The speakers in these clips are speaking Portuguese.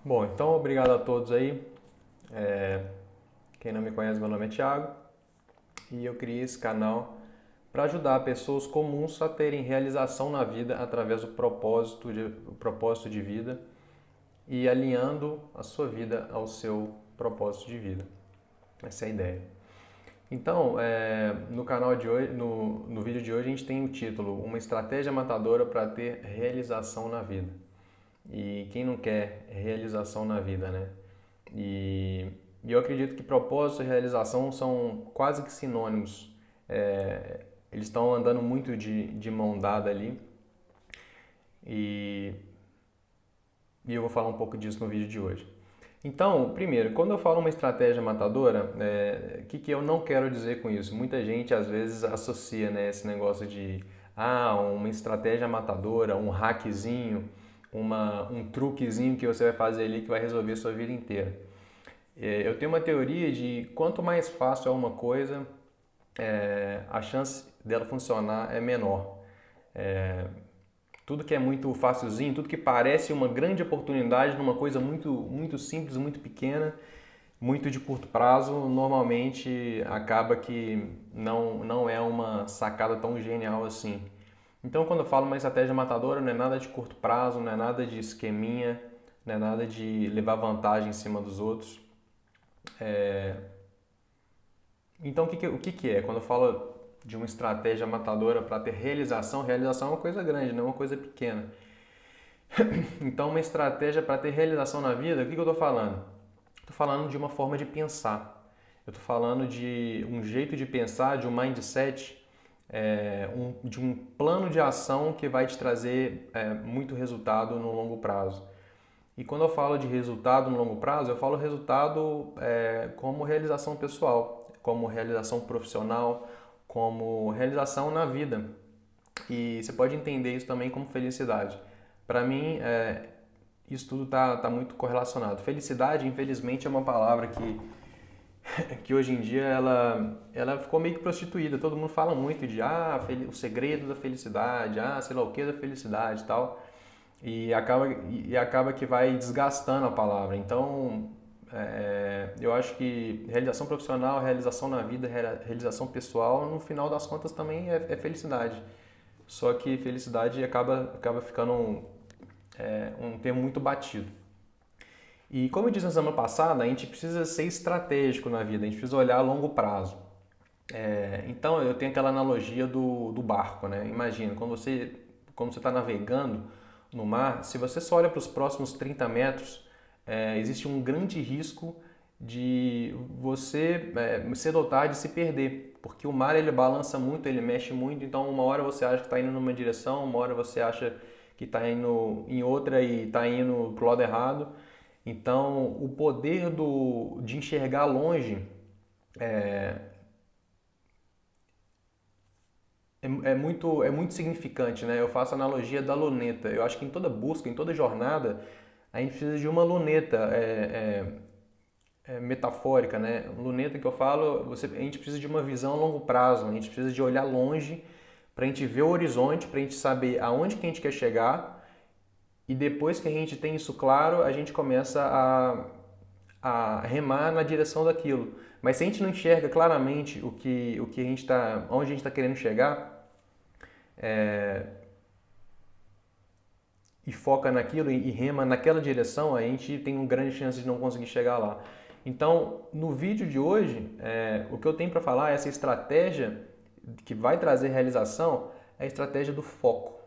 Bom, então obrigado a todos aí. Quem não me conhece, meu nome é Thiago e eu criei esse canal para ajudar pessoas comuns a terem realização na vida através do propósito de vida e alinhando a sua vida ao seu propósito de vida. Essa é a ideia. Então, no canal de hoje, no vídeo de hoje, a gente tem o título Uma Estratégia Matadora para ter realização na vida. E quem não quer realização na vida, né? E, e eu acredito que propósito e realização são quase que sinônimos. Eles estão andando muito de mão dada ali. E, e eu vou falar um pouco disso no vídeo de hoje. Então, primeiro, quando eu falo uma estratégia matadora, o que eu não quero dizer com isso? Muita gente às vezes associa, né, esse negócio de uma estratégia matadora, um hackzinho, um truquezinho que você vai fazer ali que vai resolver a sua vida inteira. Eu tenho uma teoria de quanto mais fácil é uma coisa, a chance dela funcionar é menor. Tudo que é muito facilzinho, tudo que parece uma grande oportunidade numa coisa muito simples, muito pequena, muito de curto prazo, normalmente acaba que não é uma sacada tão genial assim. Então, quando eu falo uma estratégia matadora, não é nada de curto prazo, não é nada de esqueminha, não é nada de levar vantagem em cima dos outros. Então, o que é? Quando eu falo de uma estratégia matadora para ter realização, realização é uma coisa grande, não é uma coisa pequena. Então, uma estratégia para ter realização na vida, o que eu estou falando? Estou falando de uma forma de pensar. Eu estou falando de um jeito de pensar, de um mindset, de um plano de ação que vai te trazer muito resultado no longo prazo. E quando eu falo de resultado no longo prazo, eu falo resultado como realização pessoal, como realização profissional, como realização na vida. E você pode entender isso também como felicidade. Para mim, isso tudo está muito correlacionado. Felicidade, infelizmente, é uma palavra que hoje em dia ela ficou meio que prostituída. Todo mundo fala muito de o segredo da felicidade, sei lá o que da felicidade e tal. E acaba que vai desgastando a palavra. Então, eu acho que realização profissional, realização na vida, realização pessoal, no final das contas também é felicidade. Só que felicidade acaba ficando um termo muito batido. E como eu disse na semana passada, a gente precisa ser estratégico na vida, a gente precisa olhar a longo prazo. Então eu tenho aquela analogia do barco, né? Imagina, quando você está navegando no mar, se você só olha para os próximos 30 metros, existe um grande risco de você cedo ou tarde se perder, porque o mar ele balança muito, ele mexe muito, então uma hora você acha que está indo numa direção, uma hora você acha que está indo em outra e está indo para o lado errado. Então o poder de enxergar longe é muito significante, né? Eu faço a analogia da luneta. Eu acho que em toda busca, em toda jornada, a gente precisa de uma luneta metafórica, né? Luneta que eu falo, a gente precisa de uma visão a longo prazo, a gente precisa de olhar longe para a gente ver o horizonte, para a gente saber aonde que a gente quer chegar e depois que a gente tem isso claro, a gente começa a remar na direção daquilo. Mas se a gente não enxerga claramente o que a gente onde a gente está querendo chegar, e foca naquilo e rema naquela direção, a gente tem uma grande chance de não conseguir chegar lá. Então, no vídeo de hoje, o que eu tenho para falar é essa estratégia que vai trazer realização, é a estratégia do foco.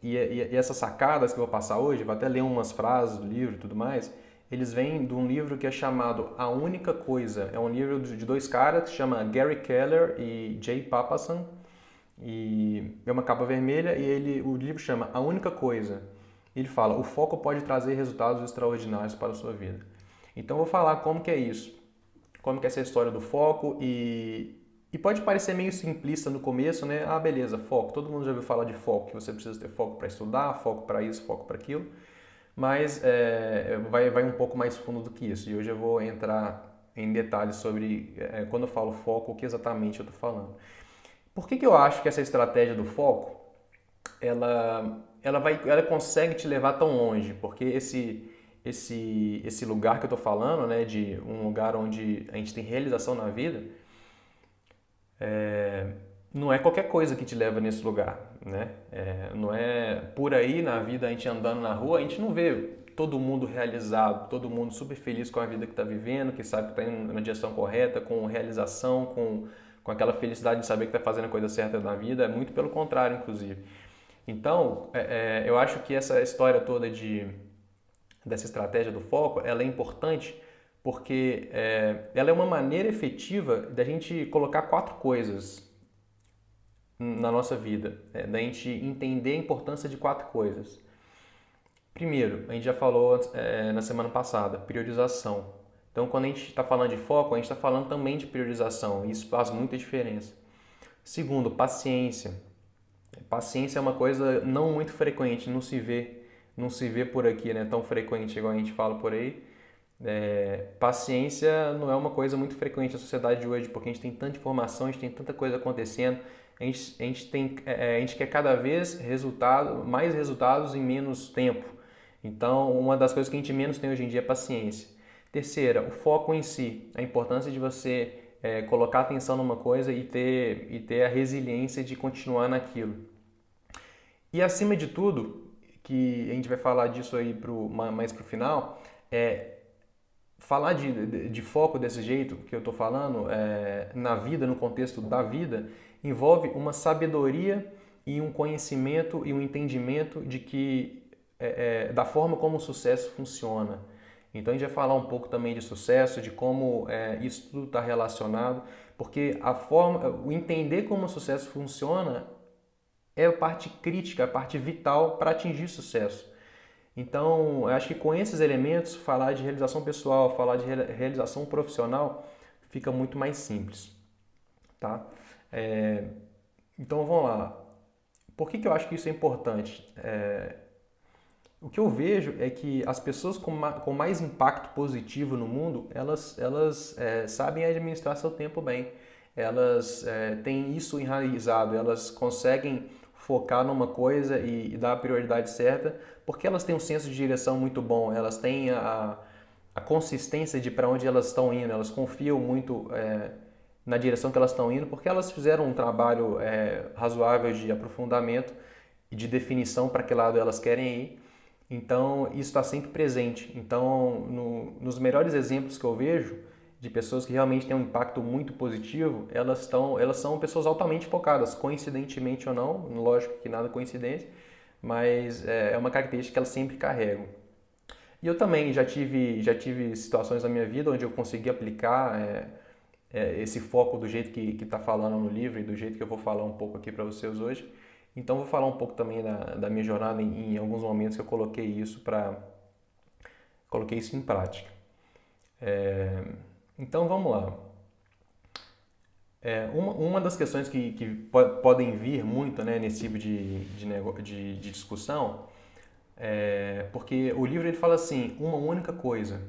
E essas sacadas que eu vou passar hoje, vou até ler umas frases do livro e tudo mais, eles vêm de um livro que é chamado A Única Coisa. É um livro de dois caras que se chama Gary Keller e Jay Papasan. E é uma capa vermelha e o livro chama A Única Coisa. Ele fala, o foco pode trazer resultados extraordinários para a sua vida. Então eu vou falar como que é isso, como que é essa história do foco e pode parecer meio simplista no começo, né? Beleza, foco. Todo mundo já ouviu falar de foco, que você precisa ter foco para estudar, foco para isso, foco para aquilo. Mas vai um pouco mais fundo do que isso. E hoje eu vou entrar em detalhes sobre, quando eu falo foco, o que exatamente eu estou falando. Por que eu acho que essa estratégia do foco ela consegue te levar tão longe, porque esse lugar que eu tô falando, né, de um lugar onde a gente tem realização na vida, não é qualquer coisa que te leva nesse lugar, né? Não é por aí na vida, a gente andando na rua, a gente não vê todo mundo realizado, todo mundo super feliz com a vida que está vivendo, que sabe que está indo na direção correta, com realização, com aquela felicidade de saber que está fazendo a coisa certa na vida, muito pelo contrário, inclusive. Então, eu acho que essa história toda dessa estratégia do foco, ela é importante porque ela é uma maneira efetiva da gente colocar 4 coisas na nossa vida, da gente entender a importância de 4 coisas. Primeiro, a gente já falou na semana passada, priorização. Então, quando a gente está falando de foco, a gente está falando também de priorização, e isso faz muita diferença. Segundo, paciência. Paciência é uma coisa não muito frequente, não se vê por aqui, né? Tão frequente igual a gente fala por aí. Paciência não é uma coisa muito frequente na sociedade de hoje, porque a gente tem tanta informação, a gente tem tanta coisa acontecendo, a gente quer cada vez mais resultados em menos tempo. Então, uma das coisas que a gente menos tem hoje em dia é paciência. Terceira, o foco em si, a importância de você colocar atenção numa coisa e ter a resiliência de continuar naquilo. E acima de tudo, que a gente vai falar disso aí mais pro final, falar de foco desse jeito que eu estou falando, na vida, no contexto da vida, envolve uma sabedoria e um conhecimento e um entendimento da forma como o sucesso funciona. Então a gente vai falar um pouco também de sucesso, de como isso tudo está relacionado, porque o entender como o sucesso funciona é a parte crítica, a parte vital para atingir sucesso. Então, eu acho que com esses elementos, falar de realização pessoal, falar de realização profissional, fica muito mais simples, tá? Então, vamos lá. Por que eu acho que isso é importante? O que eu vejo é que as pessoas com mais impacto positivo no mundo, elas sabem administrar seu tempo bem. Elas têm isso enraizado, elas conseguem focar numa coisa e dar a prioridade certa, porque elas têm um senso de direção muito bom, elas têm a consistência de para onde elas estão indo, elas confiam muito na direção que elas estão indo, porque elas fizeram um trabalho razoável de aprofundamento e de definição para que lado elas querem ir. Então, isso está sempre presente. Então, nos melhores exemplos que eu vejo de pessoas que realmente têm um impacto muito positivo, elas são pessoas altamente focadas, coincidentemente ou não, lógico que nada é coincidência, mas é uma característica que elas sempre carregam. E eu também já tive situações na minha vida onde eu consegui aplicar esse foco do jeito que está falando no livro e do jeito que eu vou falar um pouco aqui para vocês hoje. Então vou falar um pouco também da minha jornada em alguns momentos que eu coloquei isso em prática. Então vamos lá. Uma das questões que podem vir muito, né, nesse tipo de discussão porque o livro ele fala assim, uma única coisa.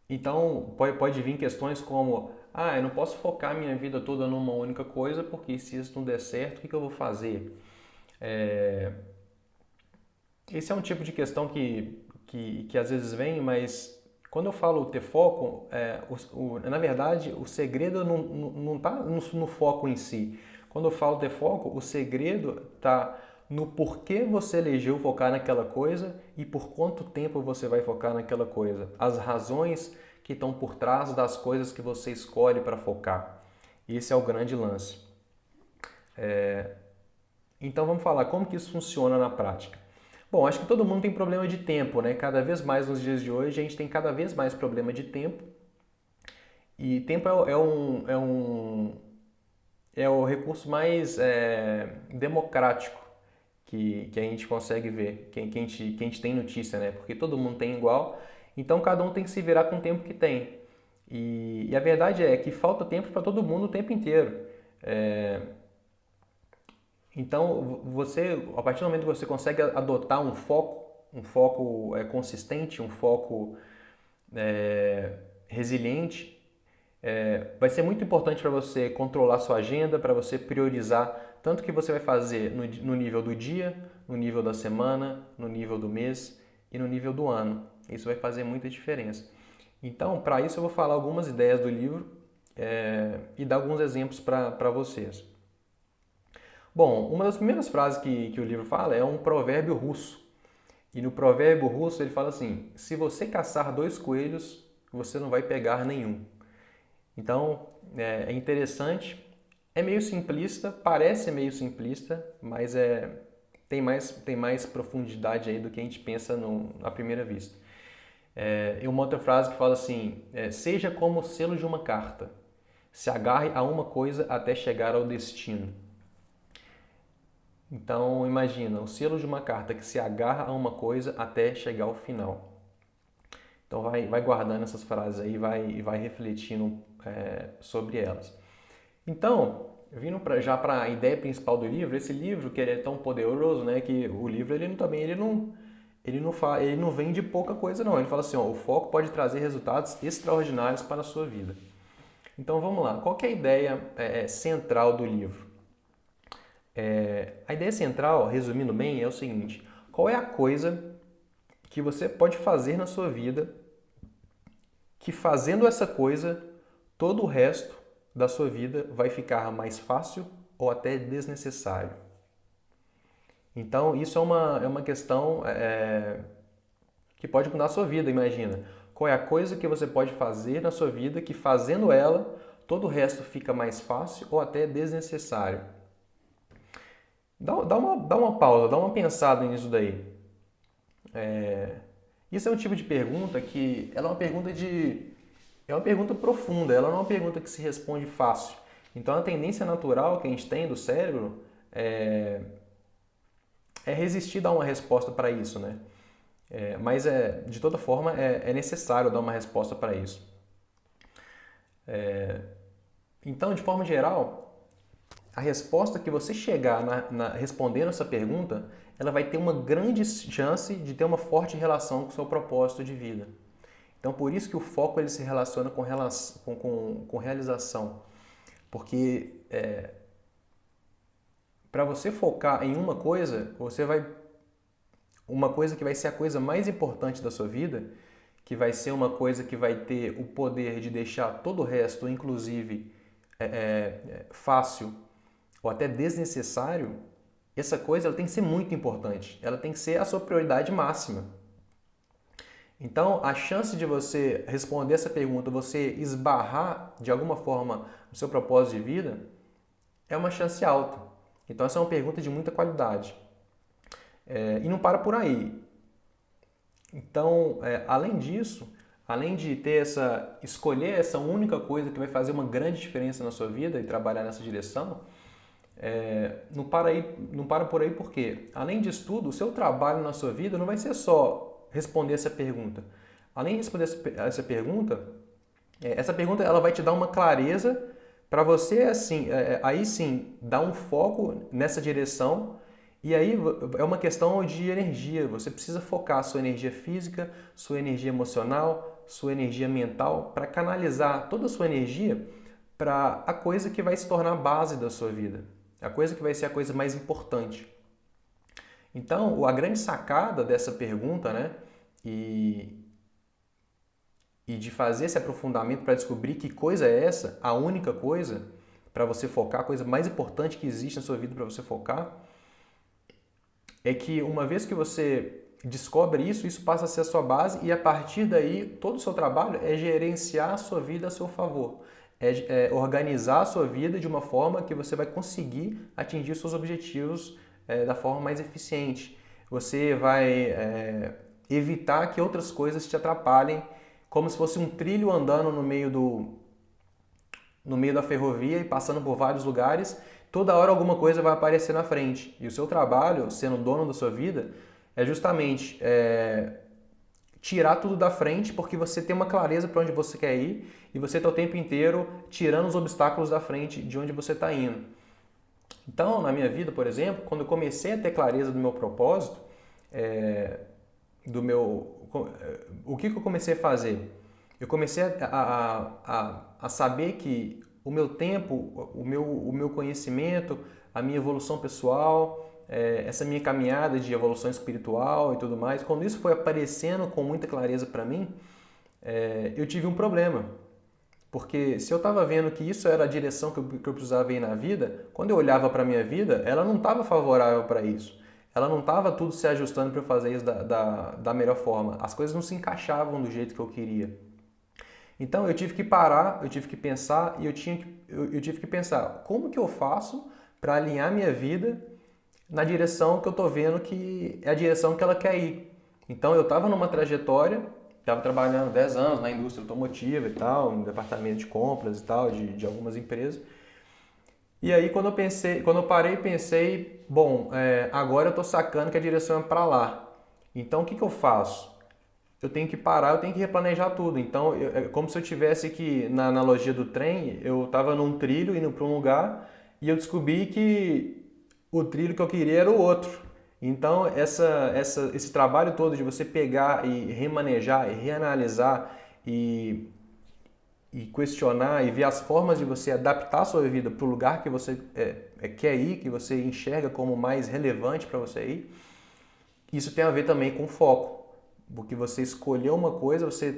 Então pode vir questões como eu não posso focar minha vida toda numa única coisa porque se isso não der certo, o que eu vou fazer? Esse é um tipo de questão que às vezes vem, mas quando eu falo ter foco, na verdade o segredo não está no foco em si. Quando eu falo ter foco, o segredo está no porquê você elegeu focar naquela coisa e por quanto tempo você vai focar naquela coisa. As razões que estão por trás das coisas que você escolhe para focar. Esse é o grande lance. Então vamos falar como que isso funciona na prática. Bom, acho que todo mundo tem problema de tempo, né? Cada vez mais nos dias de hoje a gente tem cada vez mais problema de tempo. E tempo é o recurso mais democrático que a gente consegue ver, que a gente tem notícia, né? Porque todo mundo tem igual, então cada um tem que se virar com o tempo que tem. E a verdade é que falta tempo para todo mundo o tempo inteiro. Então, a partir do momento que você consegue adotar um foco consistente, um foco resiliente, vai ser muito importante para você controlar sua agenda, para você priorizar tanto que você vai fazer no nível do dia, no nível da semana, no nível do mês e no nível do ano. Isso vai fazer muita diferença. Então, para isso eu vou falar algumas ideias do livro e dar alguns exemplos para vocês. Bom, uma das primeiras frases que o livro fala é um provérbio russo. E no provérbio russo ele fala assim: se você caçar 2 coelhos, você não vai pegar nenhum. Então, é interessante, é meio simplista, parece meio simplista, mas tem mais profundidade aí do que a gente pensa à primeira vista. E uma outra frase que fala assim: seja como o selo de uma carta, se agarre a uma coisa até chegar ao destino. Então, imagina, o selo de uma carta que se agarra a uma coisa até chegar ao final. Então, vai guardando essas frases aí e vai refletindo sobre elas. Então, vindo já para a ideia principal do livro, esse livro que ele é tão poderoso, né, que o livro ele não vem de pouca coisa não. Ele fala assim, ó, o foco pode trazer resultados extraordinários para a sua vida. Então, vamos lá. Qual que é a ideia central do livro? A ideia central, resumindo bem, é o seguinte: qual é a coisa que você pode fazer na sua vida que fazendo essa coisa, todo o resto da sua vida vai ficar mais fácil ou até desnecessário? Então, isso é uma questão que pode mudar a sua vida, imagina. Qual é a coisa que você pode fazer na sua vida que fazendo ela, todo o resto fica mais fácil ou até desnecessário? Dá uma pausa, dá uma pensada nisso daí. Isso é um tipo de pergunta que ela é uma pergunta profunda, ela não é uma pergunta que se responde fácil. Então a tendência natural que a gente tem do cérebro é resistir a dar uma resposta para isso, né? Mas de toda forma é necessário dar uma resposta para isso. Então, de forma geral, a resposta que você chegar respondendo essa pergunta, ela vai ter uma grande chance de ter uma forte relação com o seu propósito de vida. Então, por isso que o foco ele se relaciona com realização. Porque para você focar em uma coisa, uma coisa que vai ser a coisa mais importante da sua vida, que vai ser uma coisa que vai ter o poder de deixar todo o resto, inclusive fácil ou até desnecessário, essa coisa ela tem que ser muito importante. Ela tem que ser a sua prioridade máxima. Então, a chance de você responder essa pergunta, você esbarrar de alguma forma no seu propósito de vida, é uma chance alta. Então, essa é uma pergunta de muita qualidade. E não para por aí. Então, além disso, além de escolher essa única coisa que vai fazer uma grande diferença na sua vida e trabalhar nessa direção, não para por aí porque, além disso tudo, o seu trabalho na sua vida não vai ser só responder essa pergunta. Além de responder essa pergunta ela vai te dar uma clareza para você assim, aí sim dar um foco nessa direção. E aí é uma questão de energia. Você precisa focar a sua energia física, sua energia emocional, sua energia mental para canalizar toda a sua energia para a coisa que vai se tornar a base da sua vida, a coisa que vai ser a coisa mais importante. Então, a grande sacada dessa pergunta, né, e de fazer esse aprofundamento para descobrir que coisa é essa, a única coisa para você focar, a coisa mais importante que existe na sua vida para você focar, é que uma vez que você descobre isso, isso passa a ser a sua base e a partir daí todo o seu trabalho é gerenciar a sua vida a seu favor. Organizar a sua vida de uma forma que você vai conseguir atingir os seus objetivos da forma mais eficiente. Você vai evitar que outras coisas te atrapalhem, como se fosse um trilho andando no meio da ferrovia e passando por vários lugares. Toda hora alguma coisa vai aparecer na frente. E o seu trabalho, sendo dono da sua vida, é justamente tirar tudo da frente, porque você tem uma clareza para onde você quer ir e você está o tempo inteiro tirando os obstáculos da frente de onde você está indo. Então, na minha vida, por exemplo, quando eu comecei a ter clareza do meu propósito, o que eu comecei a fazer? Eu comecei a saber que o meu tempo, o meu conhecimento, a minha evolução pessoal, essa minha caminhada de evolução espiritual e tudo mais, quando isso foi aparecendo com muita clareza para mim, eu tive um problema. Porque se eu estava vendo que isso era a direção que eu precisava ir na vida, quando eu olhava para a minha vida, ela não estava favorável para isso. Ela não estava tudo se ajustando para eu fazer isso da melhor forma. As coisas não se encaixavam do jeito que eu queria. Então eu tive que parar, eu tive que pensar e eu tive que pensar como que eu faço para alinhar minha vida na direção que eu estou vendo que é a direção que ela quer ir. Então eu estava numa trajetória, estava trabalhando 10 anos na indústria automotiva e tal, no departamento de compras e tal, de algumas empresas. E aí quando eu parei e pensei, bom, agora eu estou sacando que a direção é para lá. Então o que eu faço? Eu tenho que parar, eu tenho que replanejar tudo. Então é como se eu tivesse que, na analogia do trem, eu estava num trilho indo para um lugar e eu descobri que o trilho que eu queria era o outro. Então, esse trabalho todo de você pegar e remanejar e reanalisar e questionar e ver as formas de você adaptar a sua vida para o lugar que você quer ir, que você enxerga como mais relevante para você ir, isso tem a ver também com foco. Porque você escolheu uma coisa, você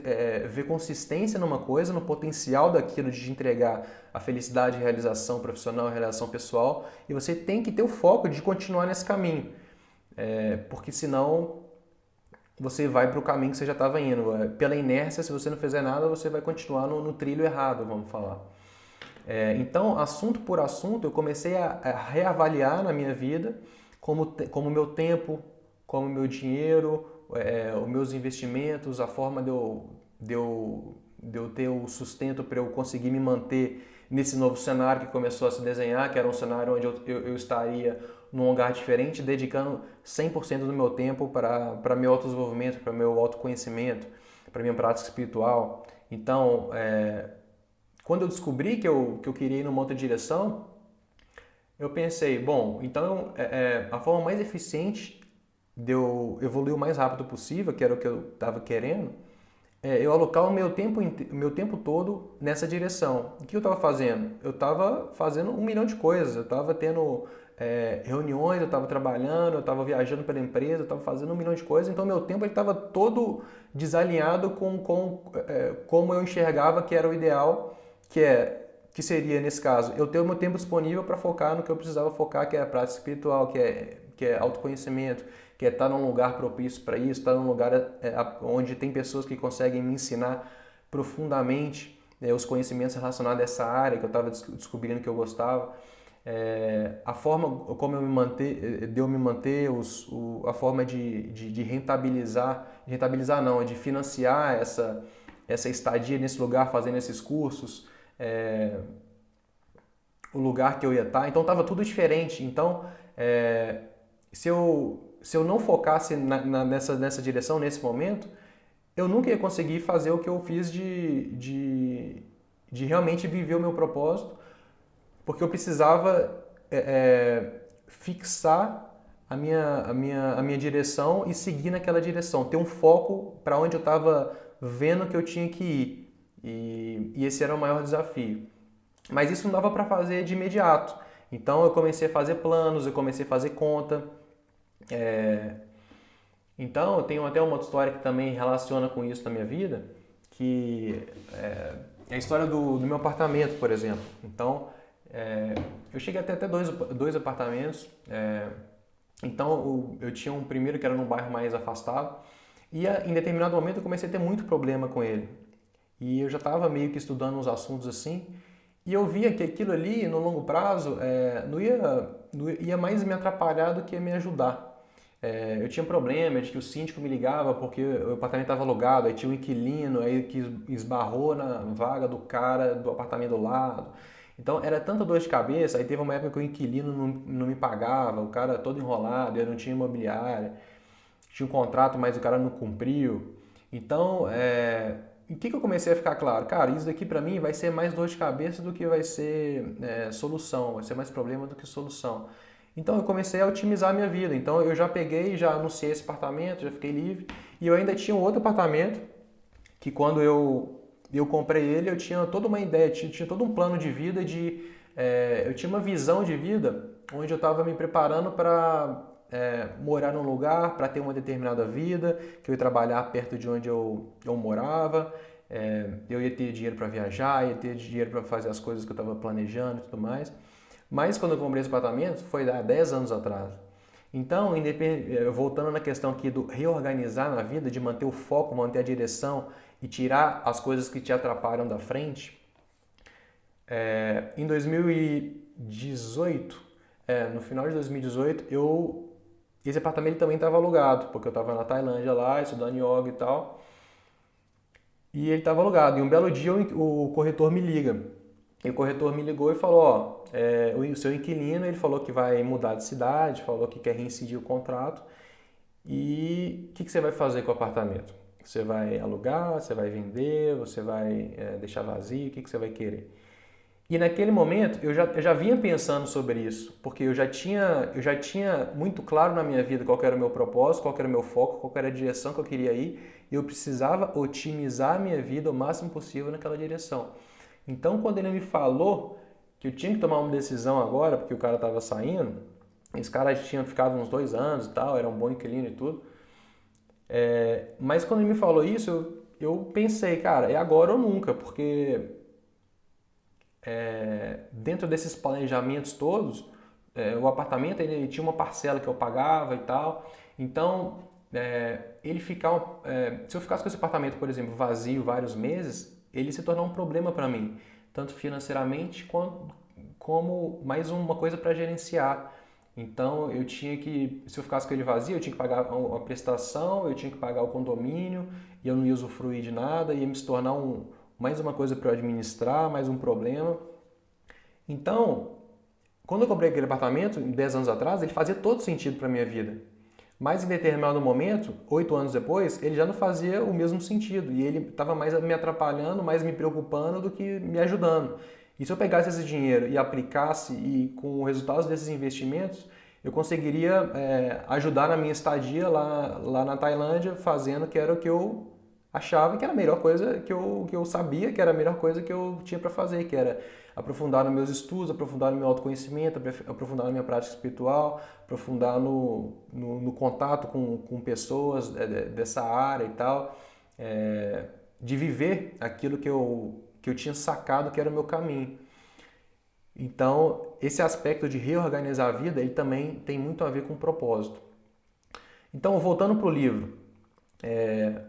vê consistência numa coisa, no potencial daquilo de te entregar a felicidade, a realização profissional, a realização pessoal, e você tem que ter o foco de continuar nesse caminho. Porque senão você vai para o caminho que você já estava indo. Pela inércia, se você não fizer nada, você vai continuar no trilho errado, vamos falar. Então, assunto por assunto, eu comecei a reavaliar na minha vida como o meu tempo, como o meu dinheiro, os meus investimentos, a forma de eu ter o sustento para eu conseguir me manter nesse novo cenário que começou a se desenhar, que era um cenário onde eu estaria num lugar diferente, dedicando 100% do meu tempo para meu autodesenvolvimento, para meu autoconhecimento, para minha prática espiritual. Então, quando eu descobri que eu queria ir numa outra direção, eu pensei, bom, então a forma mais eficiente de eu evoluir o mais rápido possível, que era o que eu estava querendo, eu alocar o meu tempo todo nessa direção. O que eu estava fazendo? Eu estava fazendo 1 milhão de coisas. Eu estava tendo reuniões, eu estava trabalhando, eu estava viajando pela empresa, eu estava fazendo 1 milhão de coisas. Então, meu tempo estava todo desalinhado com como eu enxergava que era o ideal, que seria, nesse caso, eu ter o meu tempo disponível para focar no que eu precisava focar, que é a prática espiritual, que é autoconhecimento, que é estar num lugar propício para isso, estar num lugar onde tem pessoas que conseguem me ensinar profundamente os conhecimentos relacionados a essa área que eu estava descobrindo que eu gostava. A forma como eu me manter, a forma de rentabilizar não, de financiar essa estadia nesse lugar, fazendo esses cursos, o lugar que eu ia estar. Então estava tudo diferente. Então, se eu não focasse nessa direção, nesse momento, eu nunca ia conseguir fazer o que eu fiz de realmente viver o meu propósito, porque eu precisava fixar a minha direção e seguir naquela direção, ter um foco para onde eu estava vendo que eu tinha que ir. E esse era o maior desafio. Mas isso não dava para fazer de imediato. Então eu comecei a fazer planos, eu comecei a fazer conta. Então eu tenho até uma outra história que também relaciona com isso na minha vida, que é a história do meu apartamento, por exemplo. Então eu cheguei até dois apartamentos. Então eu tinha um primeiro que era num bairro mais afastado e em determinado momento eu comecei a ter muito problema com ele. E eu já estava meio que estudando uns assuntos assim e eu via que aquilo ali no longo prazo não ia mais me atrapalhar do que me ajudar. Eu tinha problema de que o síndico me ligava porque o apartamento estava alugado, aí tinha um inquilino aí que esbarrou na vaga do cara do apartamento do lado. Então era tanta dor de cabeça, aí teve uma época que o inquilino não me pagava, o cara todo enrolado, eu não tinha imobiliária, tinha um contrato, mas o cara não cumpriu. Então, o que eu comecei a ficar claro? Cara, isso daqui pra mim vai ser mais dor de cabeça do que vai ser solução, vai ser mais problema do que solução. Então eu comecei a otimizar a minha vida. Então eu já peguei, já anunciei esse apartamento, já fiquei livre. E eu ainda tinha um outro apartamento que quando eu comprei ele, eu tinha toda uma ideia, tinha todo um plano de vida, eu tinha uma visão de vida onde eu estava me preparando para morar num lugar, para ter uma determinada vida, que eu ia trabalhar perto de onde eu morava, eu ia ter dinheiro para viajar, ia ter dinheiro para fazer as coisas que eu estava planejando e tudo mais. Mas quando eu comprei esse apartamento, foi há 10 anos atrás. Então, voltando na questão aqui do reorganizar na vida, de manter o foco, manter a direção e tirar as coisas que te atrapalham da frente, em 2018, no final de 2018, esse apartamento também estava alugado, porque eu estava na Tailândia lá, estudando yoga e tal, e ele estava alugado. E um belo dia o corretor me liga. E o corretor me ligou e falou, ó, o seu inquilino, ele falou que vai mudar de cidade, falou que quer reincidir o contrato, e o que você vai fazer com o apartamento? Você vai alugar, você vai vender, você vai deixar vazio, o que você vai querer? E naquele momento eu já vinha pensando sobre isso, porque eu já tinha muito claro na minha vida qual era o meu propósito, qual era o meu foco, qual era a direção que eu queria ir, e eu precisava otimizar a minha vida o máximo possível naquela direção. Então, quando ele me falou que eu tinha que tomar uma decisão agora, porque o cara estava saindo, esse cara tinha ficado uns 2 anos e tal, era um bom inquilino e tudo, mas quando ele me falou isso, eu pensei, cara, é agora ou nunca, porque dentro desses planejamentos todos, o apartamento ele tinha uma parcela que eu pagava e tal, então se eu ficasse com esse apartamento, por exemplo, vazio vários meses, ele se tornar um problema para mim, tanto financeiramente como mais uma coisa para gerenciar. Então eu tinha que, se eu ficasse com ele vazio, eu tinha que pagar a prestação, eu tinha que pagar o condomínio, e eu não ia usufruir de nada, ia me se tornar mais uma coisa para eu administrar, mais um problema. Então, quando eu comprei aquele apartamento, 10 anos atrás, ele fazia todo sentido para a minha vida. Mas em determinado momento, 8 anos depois, ele já não fazia o mesmo sentido. E ele estava mais me atrapalhando, mais me preocupando do que me ajudando. E se eu pegasse esse dinheiro e aplicasse, e com os resultados desses investimentos, eu conseguiria ajudar na minha estadia lá na Tailândia, fazendo que era o que eu achava que era a melhor coisa, que eu sabia que era a melhor coisa que eu tinha para fazer, que era aprofundar nos meus estudos, aprofundar no meu autoconhecimento, aprofundar na minha prática espiritual, aprofundar no contato com pessoas dessa área e tal, de viver aquilo que eu tinha sacado que era o meu caminho. Então, esse aspecto de reorganizar a vida, ele também tem muito a ver com propósito. Então, voltando para o livro,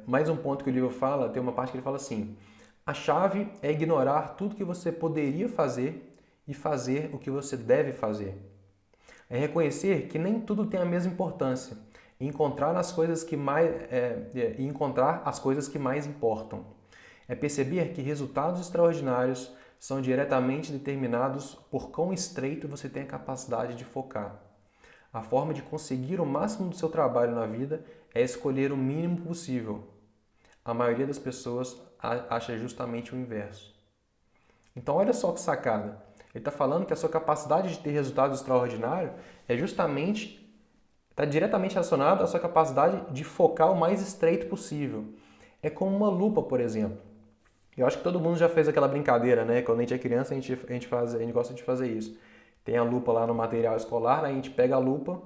mais um ponto que o livro fala, tem uma parte que ele fala assim: a chave é ignorar tudo que você poderia fazer e fazer o que você deve fazer. É reconhecer que nem tudo tem a mesma importância e encontrar as coisas que mais importam. É perceber que resultados extraordinários são diretamente determinados por quão estreito você tem a capacidade de focar. A forma de conseguir o máximo do seu trabalho na vida é escolher o mínimo possível. A maioria das pessoas acha justamente o inverso. Então olha só que sacada. Ele está falando que a sua capacidade de ter resultados extraordinários está diretamente relacionada à sua capacidade de focar o mais estreito possível. É como uma lupa, por exemplo. Eu acho que todo mundo já fez aquela brincadeira, né? Quando a gente é criança, a gente gosta de fazer isso. Tem a lupa lá no material escolar, né? A gente pega a lupa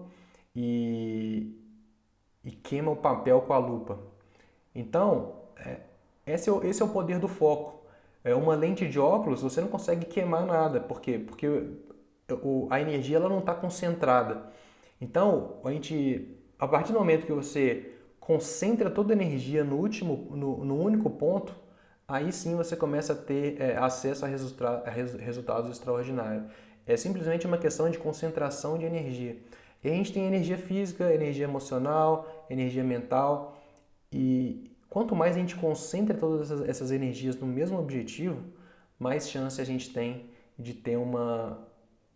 e queima o papel com a lupa. Então, esse é o poder do foco. Uma lente de óculos, você não consegue queimar nada. Por quê? Porque a energia ela não está concentrada. Então, a partir do momento que você concentra toda a energia no único ponto, aí sim você começa a ter acesso a resultados extraordinários. É simplesmente uma questão de concentração de energia. E a gente tem energia física, energia emocional, energia mental. E quanto mais a gente concentra todas essas energias no mesmo objetivo, mais chance a gente tem de ter um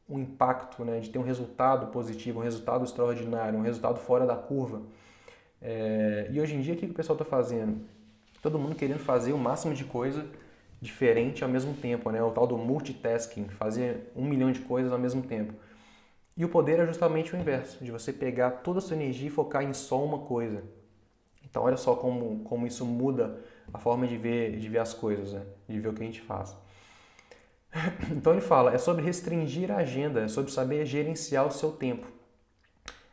impacto, né? De ter um resultado positivo, um resultado extraordinário, um resultado fora da curva. E hoje em dia, o que o pessoal está fazendo? Todo mundo querendo fazer o máximo de coisa diferente ao mesmo tempo, né? O tal do multitasking, fazer 1 milhão de coisas ao mesmo tempo. E o poder é justamente o inverso, de você pegar toda a sua energia e focar em só uma coisa. Então olha só como isso muda a forma de ver as coisas, né? De ver o que a gente faz. Então ele fala, é sobre restringir a agenda, é sobre saber gerenciar o seu tempo.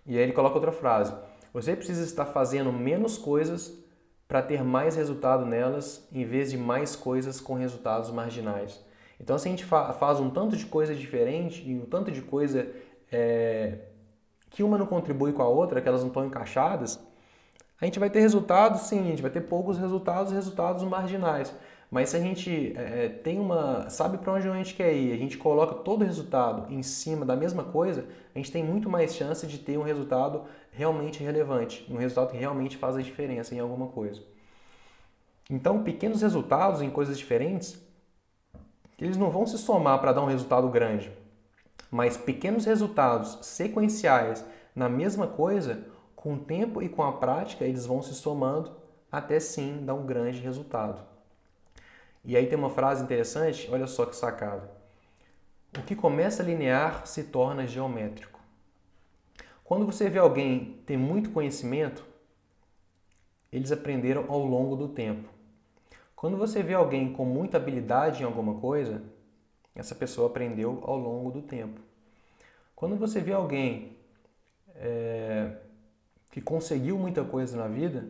E aí ele coloca outra frase, você precisa estar fazendo menos coisas para ter mais resultado nelas, em vez de mais coisas com resultados marginais. Então se a gente faz um tanto de coisa diferente e um tanto de coisa que uma não contribui com a outra, que elas não estão encaixadas, a gente vai ter resultados, sim, a gente vai ter poucos resultados, resultados marginais. Mas se a gente sabe para onde a gente quer ir, a gente coloca todo o resultado em cima da mesma coisa, a gente tem muito mais chance de ter um resultado realmente relevante, um resultado que realmente faz a diferença em alguma coisa. Então, pequenos resultados em coisas diferentes, eles não vão se somar para dar um resultado grande, mas pequenos resultados sequenciais na mesma coisa, com o tempo e com a prática, eles vão se somando até sim dar um grande resultado. E aí tem uma frase interessante, olha só que sacada. O que começa linear se torna geométrico. Quando você vê alguém ter muito conhecimento, eles aprenderam ao longo do tempo. Quando você vê alguém com muita habilidade em alguma coisa, essa pessoa aprendeu ao longo do tempo. Quando você vê alguém que conseguiu muita coisa na vida,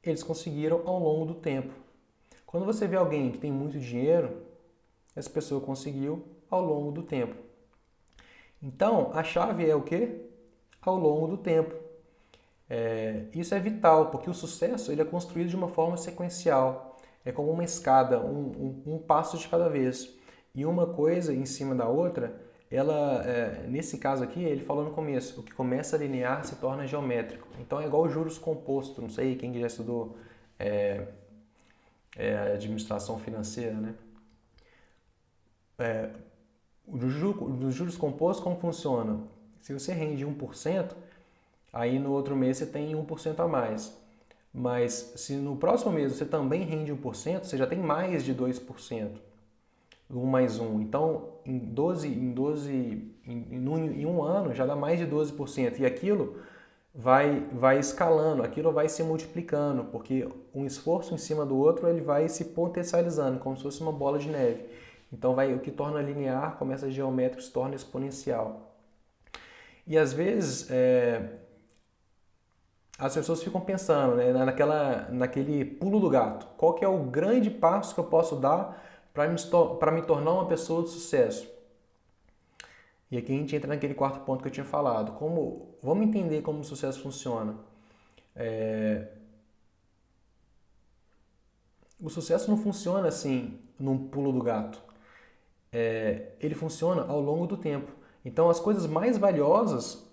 eles conseguiram ao longo do tempo. Quando você vê alguém que tem muito dinheiro, essa pessoa conseguiu ao longo do tempo. Então, a chave é o quê? Ao longo do tempo. Isso é vital, porque o sucesso ele é construído de uma forma sequencial. É como uma escada, um passo de cada vez. E uma coisa em cima da outra, nesse caso aqui, ele falou no começo, o que começa linear se torna geométrico. Então é igual juros compostos, não sei quem já estudou administração financeira, né? Os juros compostos, como funciona? Se você rende 1%, aí no outro mês você tem 1% a mais. Mas se no próximo mês você também rende 1%, você já tem mais de 2%. 1 mais 1. Então, em um ano já dá mais de 12%. E aquilo vai escalando, aquilo vai se multiplicando, porque um esforço em cima do outro ele vai se potencializando, como se fosse uma bola de neve. Então, o que torna linear começa geométrico, se torna exponencial. E às vezes as pessoas ficam pensando, né, naquele pulo do gato. Qual que é o grande passo que eu posso dar para me tornar uma pessoa de sucesso? E aqui a gente entra naquele quarto ponto que eu tinha falado. Vamos entender como o sucesso funciona. O sucesso não funciona assim, num pulo do gato. Ele funciona ao longo do tempo. Então, as coisas mais valiosas,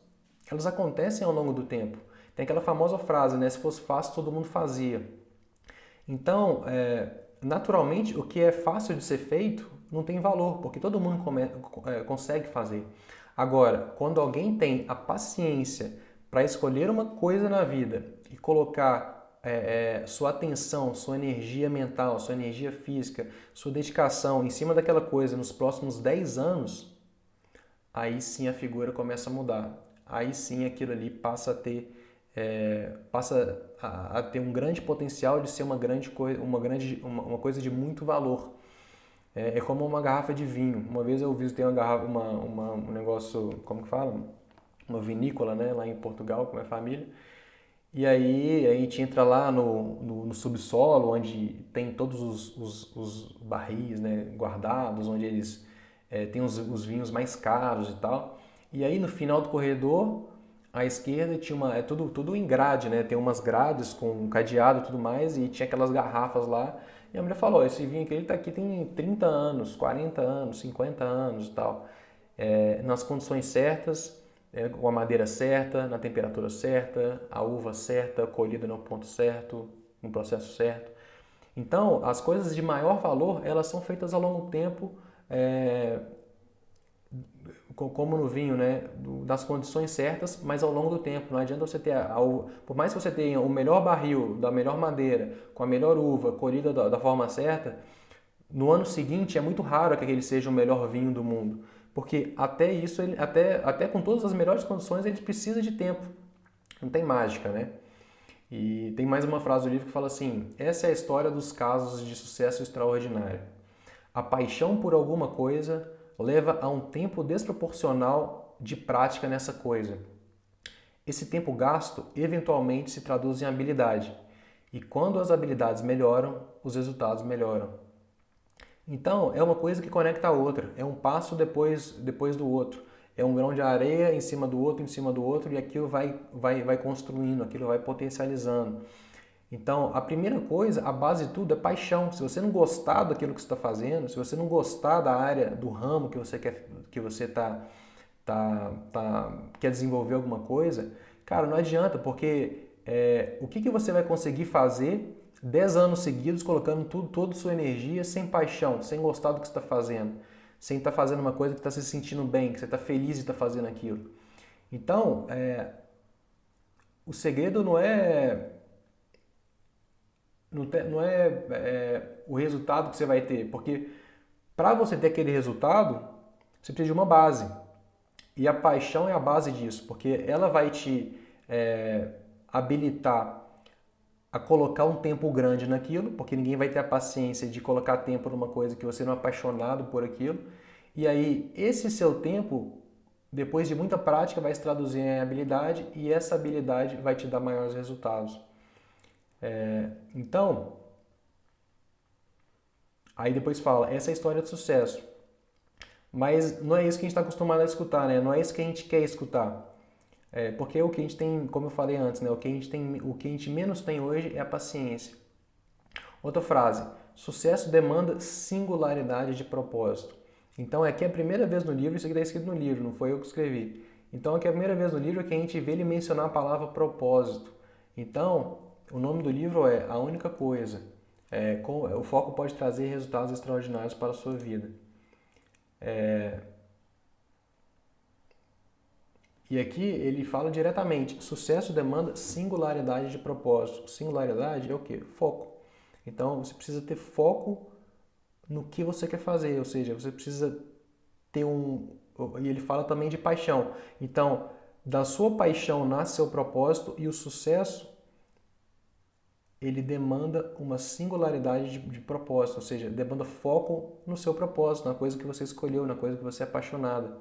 elas acontecem ao longo do tempo. Tem aquela famosa frase, né? Se fosse fácil, todo mundo fazia. Então, naturalmente, o que é fácil de ser feito não tem valor, porque todo mundo consegue fazer. Agora, quando alguém tem a paciência para escolher uma coisa na vida e colocar sua atenção, sua energia mental, sua energia física, sua dedicação em cima daquela coisa nos próximos 10 anos, aí sim a figura começa a mudar. Aí sim aquilo ali passa a ter um grande potencial de ser uma coisa de muito valor. É como uma garrafa de vinho. Uma vez eu visitei um negócio, como que fala? Uma vinícola, né, lá em Portugal com a minha família. E aí a gente entra lá no subsolo, onde tem todos os barris, né, guardados, onde eles têm os vinhos mais caros e tal. E aí no final do corredor, à esquerda tinha tudo em grade, né? Tem umas grades com um cadeado e tudo mais, e tinha aquelas garrafas lá. E a mulher falou, esse vinho aqui, ele tá aqui tem 30 anos, 40 anos, 50 anos e tal. Nas condições certas, com a madeira certa, na temperatura certa, a uva certa, colhida no ponto certo, no processo certo. Então, as coisas de maior valor, elas são feitas ao longo do tempo, como no vinho, né, das condições certas, mas ao longo do tempo. Não adianta você ter, por mais que você tenha o melhor barril, da melhor madeira, com a melhor uva, colhida da forma certa, no ano seguinte é muito raro que aquele seja o melhor vinho do mundo, porque até isso, até com todas as melhores condições, ele precisa de tempo. Não tem mágica, né? E tem mais uma frase do livro que fala assim: essa é a história dos casos de sucesso extraordinário. A paixão por alguma coisa leva a um tempo desproporcional de prática nessa coisa. Esse tempo gasto eventualmente se traduz em habilidade. E quando as habilidades melhoram, os resultados melhoram. Então, é uma coisa que conecta a outra. É um passo depois do outro. É um grão de areia em cima do outro, e aquilo vai construindo, aquilo vai potencializando. Então, a primeira coisa, a base de tudo é paixão. Se você não gostar daquilo que você está fazendo, se você não gostar da área, do ramo que você quer desenvolver alguma coisa, cara, não adianta, porque o que você vai conseguir fazer 10 anos seguidos colocando toda a sua energia sem paixão, sem gostar do que você está fazendo, sem estar fazendo uma coisa que está se sentindo bem, que você está feliz de estar fazendo aquilo. Então, o segredo não é o resultado que você vai ter, porque para você ter aquele resultado, você precisa de uma base. E a paixão é a base disso, porque ela vai te habilitar a colocar um tempo grande naquilo, porque ninguém vai ter a paciência de colocar tempo numa coisa que você não é apaixonado por aquilo. E aí, esse seu tempo, depois de muita prática, vai se traduzir em habilidade, e essa habilidade vai te dar maiores resultados. Então, aí depois fala, essa é a história de sucesso. Mas não é isso que a gente está acostumado a escutar, né? Não é isso que a gente quer escutar. Porque o que a gente tem, como eu falei antes, né? O que a gente menos tem hoje é a paciência. Outra frase, sucesso demanda singularidade de propósito. Então aqui é a primeira vez no livro, isso aqui está escrito no livro, não foi eu que escrevi. Então aqui é a primeira vez no livro que a gente vê ele mencionar a palavra propósito. Então, o nome do livro é A Única Coisa. O foco pode trazer resultados extraordinários para a sua vida. E aqui ele fala diretamente, sucesso demanda singularidade de propósito. Singularidade é o quê? Foco. Então você precisa ter foco no que você quer fazer, ou seja, você precisa ter e ele fala também de paixão. Então, da sua paixão nasce seu propósito, e o sucesso ele demanda uma singularidade de propósito, ou seja, demanda foco no seu propósito, na coisa que você escolheu, na coisa que você é apaixonado.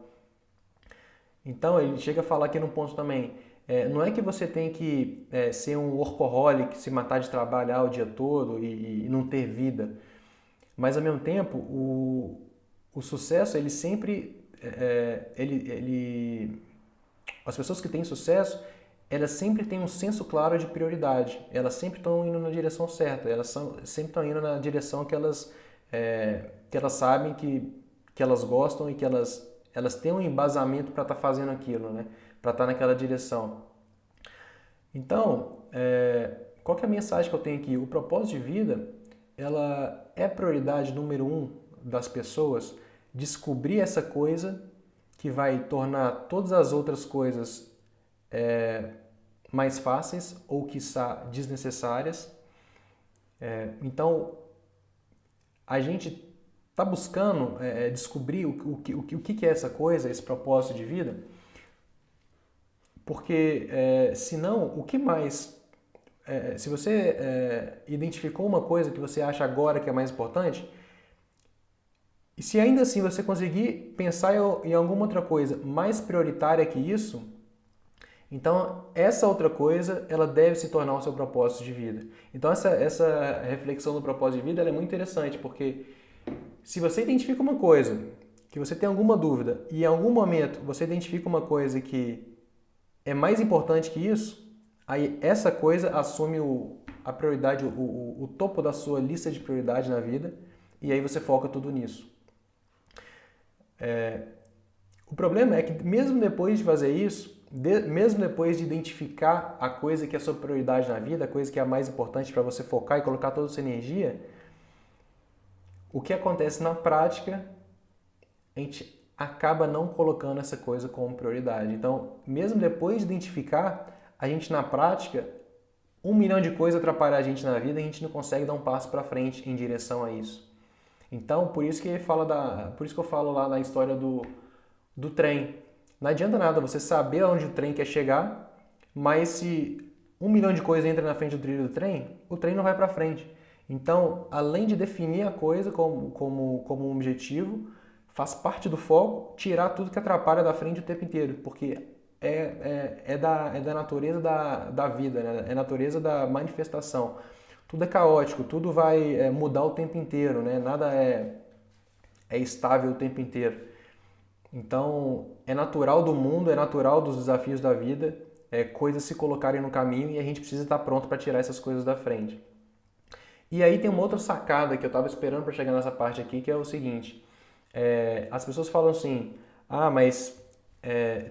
Então, ele chega a falar aqui num ponto também, não é que você tem que ser um workaholic, se matar de trabalhar o dia todo e não ter vida, mas ao mesmo tempo, o sucesso, ele sempre, as pessoas que têm sucesso, elas sempre têm um senso claro de prioridade, elas sempre estão indo na direção certa, elas sempre estão indo na direção que elas sabem que elas gostam, e que elas têm um embasamento para estar fazendo aquilo, né? Para estar naquela direção. Então, qual que é a mensagem que eu tenho aqui? O propósito de vida, ela é prioridade número 1 das pessoas, descobrir essa coisa que vai tornar todas as outras coisas mais fáceis ou, quiçá, desnecessárias. Então, a gente está buscando descobrir o que é essa coisa, esse propósito de vida, porque senão, o que mais... se você identificou uma coisa que você acha agora que é mais importante, e se ainda assim você conseguir pensar em alguma outra coisa mais prioritária que isso, então essa outra coisa ela deve se tornar o seu propósito de vida. Então essa reflexão do propósito de vida ela é muito interessante, porque se você identifica uma coisa que você tem alguma dúvida e em algum momento você identifica uma coisa que é mais importante que isso, aí essa coisa assume a prioridade, o topo da sua lista de prioridade na vida, e aí você foca tudo nisso. O problema é que mesmo depois de fazer isso, mesmo depois de identificar a coisa que é a sua prioridade na vida, a coisa que é a mais importante para você focar e colocar toda a sua energia, o que acontece na prática, a gente acaba não colocando essa coisa como prioridade. Então, mesmo depois de identificar, a gente na prática, 1 milhão de coisas atrapalham a gente na vida e a gente não consegue dar um passo para frente em direção a isso. Então, por isso que eu falo lá na história do trem. Não adianta nada você saber onde o trem quer chegar, mas se 1 milhão de coisas entra na frente do trilho do trem, o trem não vai para frente. Então, além de definir a coisa como um objetivo, faz parte do foco tirar tudo que atrapalha da frente o tempo inteiro, porque é da natureza da vida, né? É natureza da manifestação. Tudo é caótico, tudo vai mudar o tempo inteiro, né? Nada é estável o tempo inteiro. Então, é natural do mundo, é natural dos desafios da vida, coisas se colocarem no caminho e a gente precisa estar pronto para tirar essas coisas da frente. E aí tem uma outra sacada que eu estava esperando para chegar nessa parte aqui, que é o seguinte: as pessoas falam assim, mas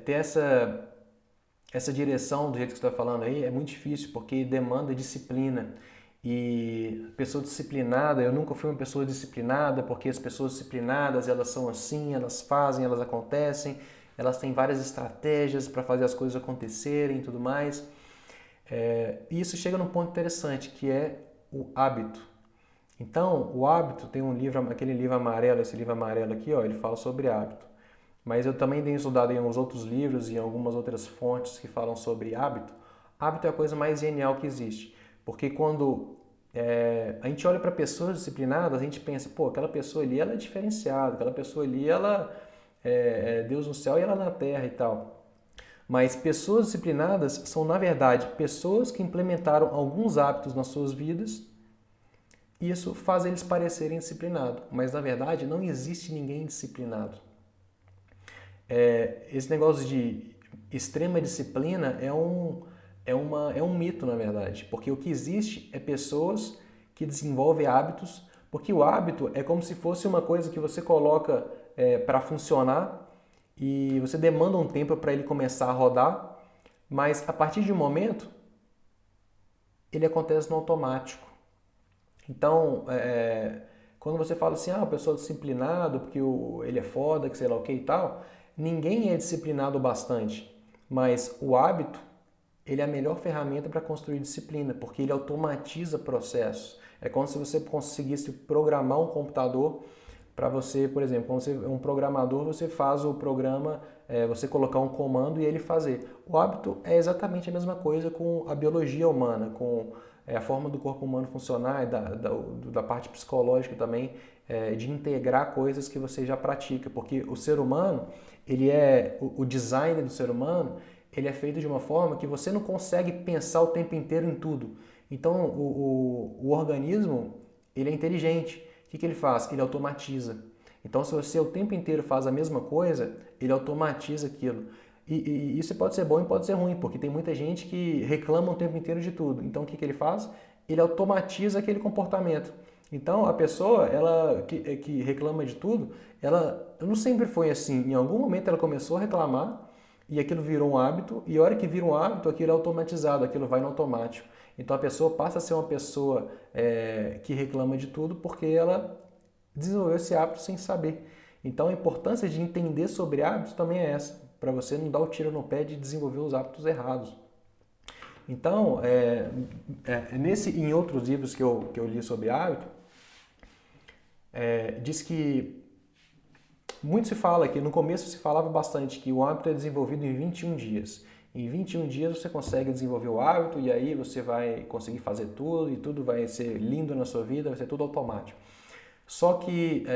ter essa direção do jeito que você está falando aí é muito difícil porque demanda disciplina. E pessoa disciplinada, eu nunca fui uma pessoa disciplinada porque as pessoas disciplinadas elas são assim, elas fazem, elas acontecem, elas têm várias estratégias para fazer as coisas acontecerem e tudo mais. E isso chega num ponto interessante que é o hábito. Então, o hábito tem um livro, aquele livro amarelo, esse livro amarelo aqui, ó, ele fala sobre hábito. Mas eu também tenho estudado em uns outros livros e em algumas outras fontes que falam sobre hábito. Hábito é a coisa mais genial que existe. Porque quando a gente olha para pessoas disciplinadas, a gente pensa, pô, aquela pessoa ali ela é diferenciada, aquela pessoa ali ela é Deus no céu e ela na terra e tal. Mas pessoas disciplinadas são, na verdade, pessoas que implementaram alguns hábitos nas suas vidas e isso faz eles parecerem disciplinados. Mas, na verdade, não existe ninguém disciplinado. Esse negócio de extrema disciplina é um mito, na verdade, porque o que existe é pessoas que desenvolvem hábitos, porque o hábito é como se fosse uma coisa que você coloca para funcionar e você demanda um tempo para ele começar a rodar, mas a partir de um momento ele acontece no automático. Então, quando você fala assim, a pessoa é disciplinada porque ele é foda, que sei lá o que e tal, ninguém é disciplinado bastante, mas o hábito ele é a melhor ferramenta para construir disciplina, porque ele automatiza processos. É como se você conseguisse programar um computador para você, por exemplo, quando você é um programador, você faz o programa, você colocar um comando e ele fazer. O hábito é exatamente a mesma coisa com a biologia humana, com a forma do corpo humano funcionar, da parte psicológica também, de integrar coisas que você já pratica, porque o ser humano, o design do ser humano, ele é feito de uma forma que você não consegue pensar o tempo inteiro em tudo. Então, o organismo, ele é inteligente. O que ele faz? Ele automatiza. Então, se você o tempo inteiro faz a mesma coisa, ele automatiza aquilo. E isso pode ser bom e pode ser ruim, porque tem muita gente que reclama o tempo inteiro de tudo. Então, o que ele faz? Ele automatiza aquele comportamento. Então, a pessoa que reclama de tudo, ela não sempre foi assim. Em algum momento ela começou a reclamar e aquilo virou um hábito, e a hora que vira um hábito, aquilo é automatizado, aquilo vai no automático. Então a pessoa passa a ser uma pessoa que reclama de tudo porque ela desenvolveu esse hábito sem saber. Então a importância de entender sobre hábitos também é essa, para você não dar o tiro no pé de desenvolver os hábitos errados. Então, em outros livros que eu li sobre hábito, diz que muito se fala que no começo se falava bastante que o hábito é desenvolvido em 21 dias. Em 21 dias você consegue desenvolver o hábito e aí você vai conseguir fazer tudo e tudo vai ser lindo na sua vida, vai ser tudo automático. Só que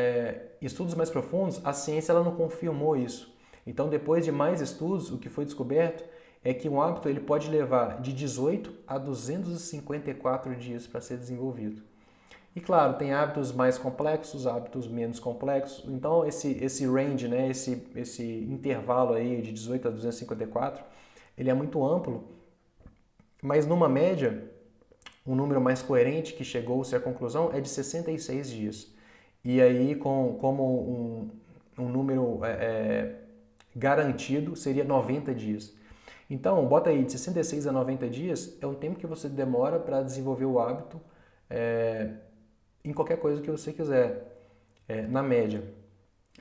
estudos mais profundos, a ciência ela não confirmou isso. Então, depois de mais estudos, o que foi descoberto é que um hábito ele pode levar de 18 a 254 dias para ser desenvolvido. E claro, tem hábitos mais complexos, hábitos menos complexos. Então esse range, né, esse intervalo aí de 18 a 254, ele é muito amplo, mas numa média, um número mais coerente que chegou-se à conclusão é de 66 dias. E aí, como um número garantido, seria 90 dias. Então, bota aí, de 66 a 90 dias é o tempo que você demora para desenvolver o hábito em qualquer coisa que você quiser, na média.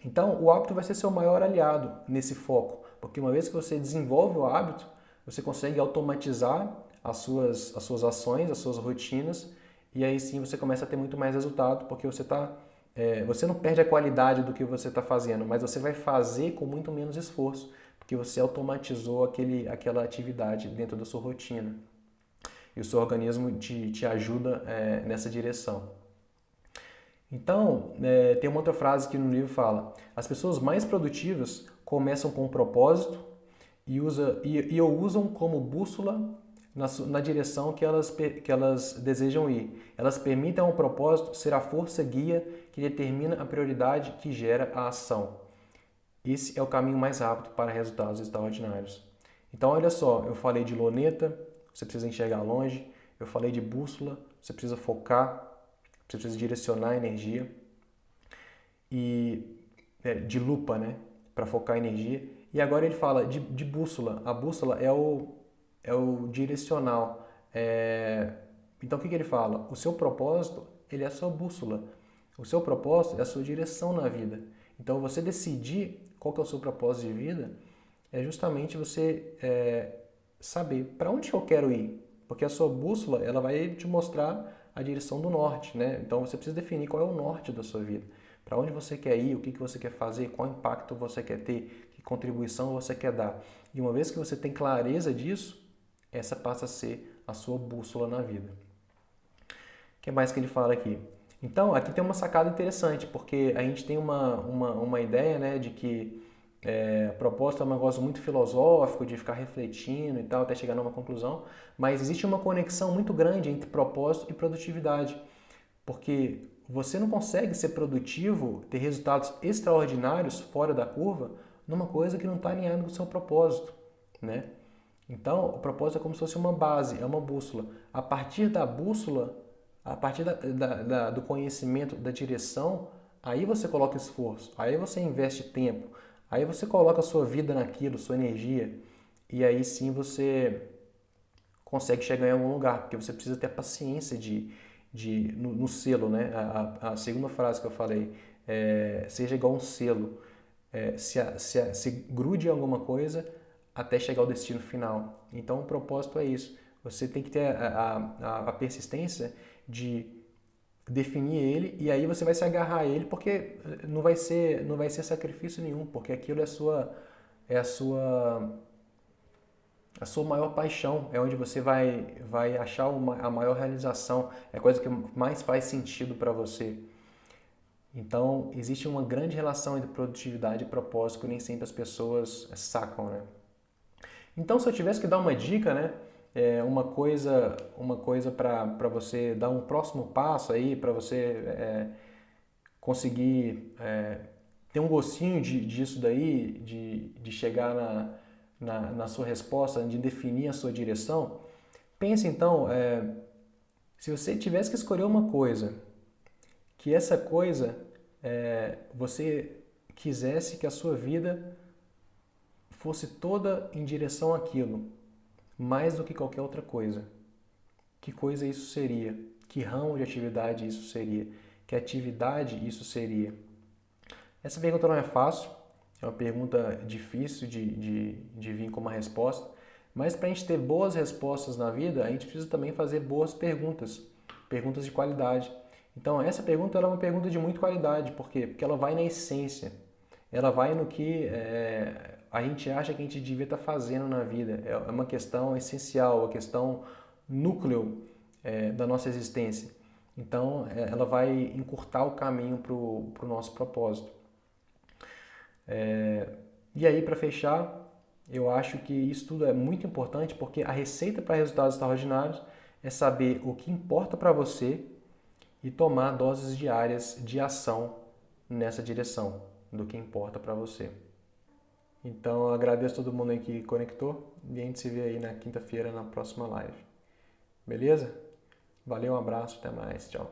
Então, o hábito vai ser seu maior aliado nesse foco, porque uma vez que você desenvolve o hábito, você consegue automatizar as suas ações, as suas rotinas, e aí sim você começa a ter muito mais resultado, porque você não perde a qualidade do que você está fazendo, mas você vai fazer com muito menos esforço, porque você automatizou aquela atividade dentro da sua rotina. e o seu organismo te ajuda nessa direção. Então, tem uma outra frase que no livro fala: as pessoas mais produtivas começam com um propósito e o usam como bússola na direção que elas desejam ir. Elas permitem ao propósito ser a força guia que determina a prioridade que gera a ação. Esse é o caminho mais rápido para resultados extraordinários. Então, olha só, eu falei de luneta, você precisa enxergar longe. Eu falei de bússola, você precisa focar, você precisa direcionar a energia. E de lupa, né, para focar a energia. E agora ele fala de bússola. A bússola é o direcional. Então, o que ele fala? O seu propósito, ele é a sua bússola. O seu propósito é a sua direção na vida. Então, você decidir qual que é o seu propósito de vida é justamente você saber para onde eu quero ir. Porque a sua bússola, ela vai te mostrar a direção do norte, né? Então, você precisa definir qual é o norte da sua vida. Para onde você quer ir, o que você quer fazer, qual impacto você quer ter, que contribuição você quer dar. E uma vez que você tem clareza disso, essa passa a ser a sua bússola na vida. O que mais que ele fala aqui? Então, aqui tem uma sacada interessante, porque a gente tem uma ideia, né, de que propósito é um negócio muito filosófico, de ficar refletindo e tal, até chegar numa conclusão, mas existe uma conexão muito grande entre propósito e produtividade, porque você não consegue ser produtivo, ter resultados extraordinários fora da curva, numa coisa que não está alinhada com o seu propósito, né? Então, o propósito é como se fosse uma base, é uma bússola. A partir da bússola, a partir do conhecimento, da direção, aí você coloca esforço, aí você investe tempo, aí você coloca a sua vida naquilo, sua energia, e aí sim você consegue chegar em algum lugar, porque você precisa ter paciência no selo, né? A segunda frase que eu falei, seja igual um selo, se grude em alguma coisa até chegar ao destino final. Então o propósito é isso, você tem que ter a persistência de definir ele e aí você vai se agarrar a ele, porque não vai ser sacrifício nenhum, porque aquilo é a sua maior paixão, é onde você vai achar a maior realização, é a coisa que mais faz sentido para você. Então, existe uma grande relação entre produtividade e propósito que nem sempre as pessoas sacam, né? Então, se eu tivesse que dar uma dica, né, uma coisa para você dar um próximo passo aí, para você conseguir ter um gostinho disso daí, de chegar na sua resposta, de definir a sua direção, pense então, se você tivesse que escolher uma coisa, que essa coisa você quisesse que a sua vida fosse toda em direção àquilo, mais do que qualquer outra coisa. Que coisa isso seria? Que ramo de atividade isso seria? Que atividade isso seria? Essa pergunta não é fácil, é uma pergunta difícil de vir com uma resposta, mas para a gente ter boas respostas na vida, a gente precisa também fazer boas perguntas, perguntas de qualidade. Então, essa pergunta ela é uma pergunta de muita qualidade, por quê? Porque ela vai na essência, ela vai no que a gente acha que a gente devia estar fazendo na vida. É uma questão essencial, uma questão núcleo da nossa existência. Então, ela vai encurtar o caminho para o nosso propósito. E aí, para fechar, eu acho que isso tudo é muito importante porque a receita para resultados extraordinários é saber o que importa para você e tomar doses diárias de ação nessa direção do que importa para você. Então, eu agradeço a todo mundo aí que conectou e a gente se vê aí na quinta-feira na próxima live. Beleza? Valeu, um abraço, até mais, tchau.